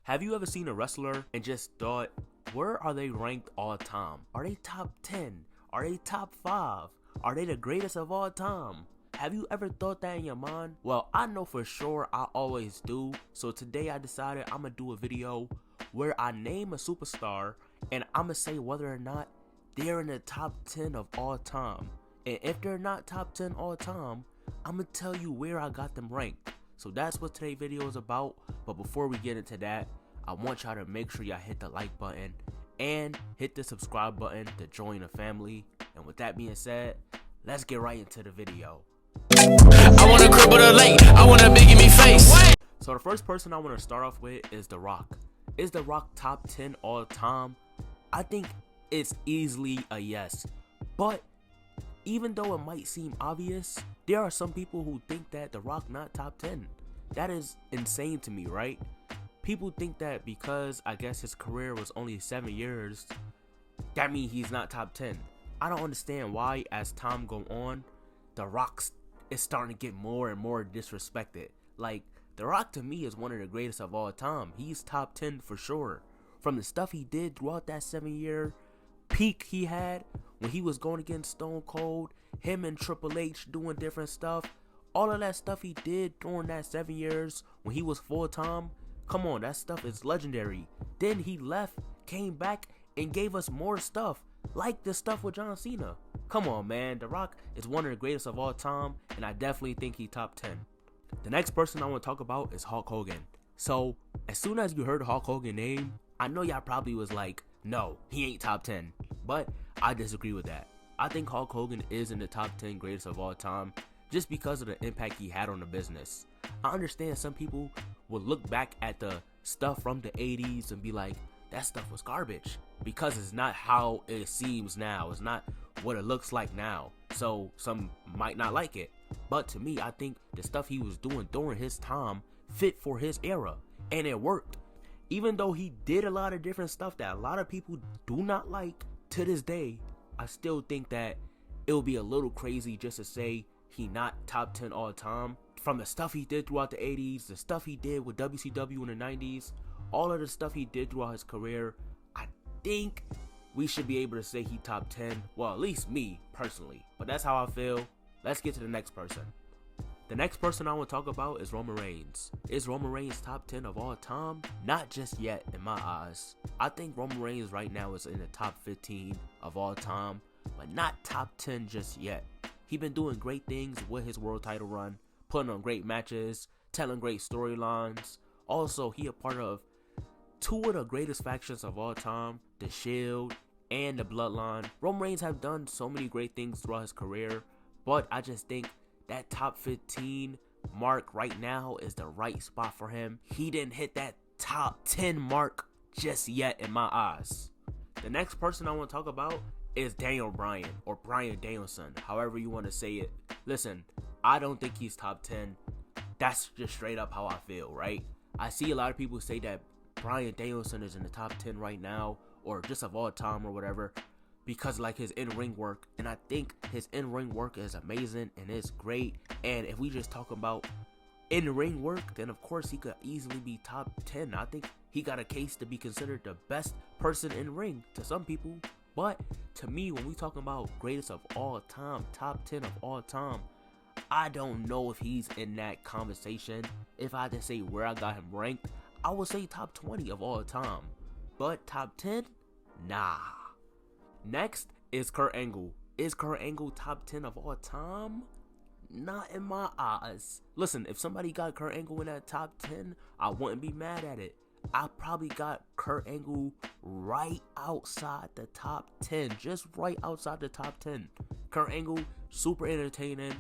Have you ever seen a wrestler and just thought, where are they ranked all time? Are they top 10? Are they top 5? Are they the greatest of all time? Have you ever thought that in your mind? Well, I know for sure I always do. So today I decided I'm gonna do a video where I name a superstar and I'm gonna say whether or not they're in the top 10 of all time. And if they're not top 10 all time, I'm gonna tell you where I got them ranked. So that's what today's video is about. But before we get into that, I want y'all to make sure y'all hit the like button and hit the subscribe button to join the family. And with that being said, let's get right into the video. I wanna cripple the lake, I wanna big in me face. So the first person I want to start off with is The Rock. Is The Rock top 10 all time? I think it's easily a yes. But even though it might seem obvious, there are some people who think that The Rock not top 10. That is insane to me, right? People think that because I guess his career was only 7 years, that means he's not top 10. I don't understand why as time go on, The Rock is starting to get more and more disrespected. Like, The Rock to me is one of the greatest of all time. He's top 10 for sure. From the stuff he did throughout that 7-year peak he had, when he was going against Stone Cold, him and Triple H doing different stuff, all of that stuff he did during that 7 years when he was full-time, come on, that stuff is legendary. Then he left, came back, and gave us more stuff, like the stuff with John Cena. Come on, man, The Rock is one of the greatest of all time, and I definitely think he top 10. The next person I want to talk about is Hulk Hogan. So, as soon as you heard Hulk Hogan name, I know y'all probably was like, no, he ain't top 10. But I disagree with that. I think Hulk Hogan is in the top 10 greatest of all time just because of the impact he had on the business. I understand some people will look back at the stuff from the 80s and be like, that stuff was garbage, because it's not how it seems now. It's not what it looks like now. So some might not like it. But to me, I think the stuff he was doing during his time fit for his era, and it worked. Even though he did a lot of different stuff that a lot of people do not like, to this day, I still think that it would be a little crazy just to say he not top 10 all time. From the stuff he did throughout the 80s, the stuff he did with WCW in the 90s, all of the stuff he did throughout his career, I think we should be able to say he top 10. Well, at least me, personally. But that's how I feel. Let's get to the next person. The next person I want to talk about is Roman Reigns. Is Roman Reigns top 10 of all time? Not just yet in my eyes. I think Roman Reigns right now is in the top 15 of all time, but not top 10 just yet. He been doing great things with his world title run, putting on great matches, telling great storylines. Also, he a part of two of the greatest factions of all time, The Shield and the Bloodline. Roman Reigns have done so many great things throughout his career, but I just think that top 15 mark right now is the right spot for him. He didn't hit that top 10 mark just yet in my eyes. The next person I want to talk about is Daniel Bryan, or Bryan Danielson, however you want to say it. Listen, I don't think he's top 10. That's just straight up how I feel, right? I see a lot of people say that Bryan Danielson is in the top 10 right now, or just of all time or whatever, because like his in-ring work, and I think his in-ring work is amazing and it's great. And if we just talk about in-ring work, then of course he could easily be top 10. I think he got a case to be considered the best person in ring to some people. But to me, when we talking about greatest of all time, top 10 of all time, I don't know if he's in that conversation. If I had to say where I got him ranked, I would say top 20 of all time. But top 10? Nah. Next is Kurt Angle. Is Kurt Angle top 10 of all time? Not in my eyes. Listen, if somebody got Kurt Angle in that top 10, I wouldn't be mad at it. I probably got Kurt Angle right outside the top 10. Just right outside the top 10. Kurt Angle, super entertaining,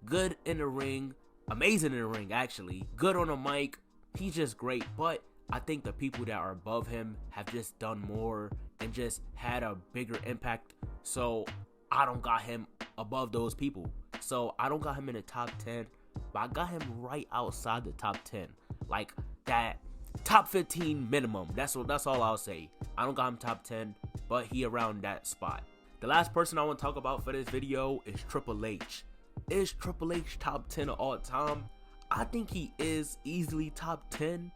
good in the ring, amazing in the ring actually, good on the mic. He's just great. But I think the people that are above him have just done more and just had a bigger impact. So I don't got him above those people. So I don't got him in the top 10, but I got him right outside the top 10. Like that top 15 minimum. That's all I'll say. I don't got him top 10, but he around that spot. The last person I want to talk about for this video is Triple H. Is Triple H top 10 of all time? I think he is easily top 10,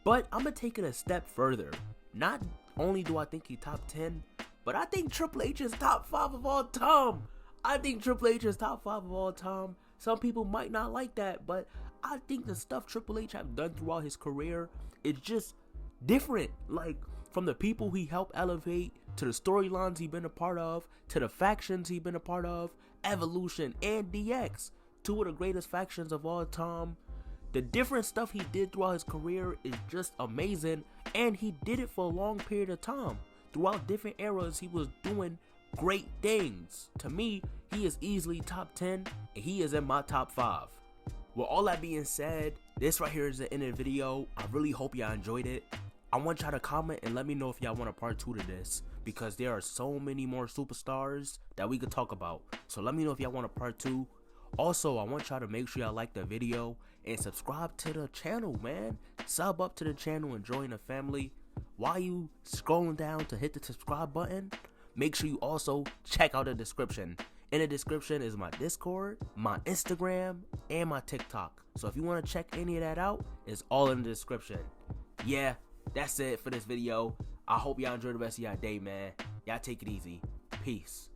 But I'm going to take it a step further. Not only do I think he's top 10, but I think Triple H is top 5 of all time. I think Triple H is top 5 of all time. Some people might not like that, but I think the stuff Triple H have done throughout his career is just different. Like, from the people he helped elevate, to the storylines he been a part of, to the factions he been a part of, Evolution and DX, two of the greatest factions of all time. The different stuff he did throughout his career is just amazing, and he did it for a long period of time. Throughout different eras, he was doing great things. To me, he is easily top 10, and he is in my top 5. With all that being said, this right here is the end of the video. I really hope y'all enjoyed it. I want y'all to comment and let me know if y'all want a part 2 to this, because there are so many more superstars that we could talk about. So let me know if y'all want a part 2. Also, I want y'all to make sure y'all like the video and subscribe to the channel, man. Sub up to the channel and join the family. While you scrolling down to hit the subscribe button, make sure you also check out the description. In the description is my Discord, my Instagram, and my TikTok. So if you want to check any of that out, it's all in the description. Yeah, that's it for this video. I hope y'all enjoy the rest of y'all day, man. Y'all take it easy. Peace.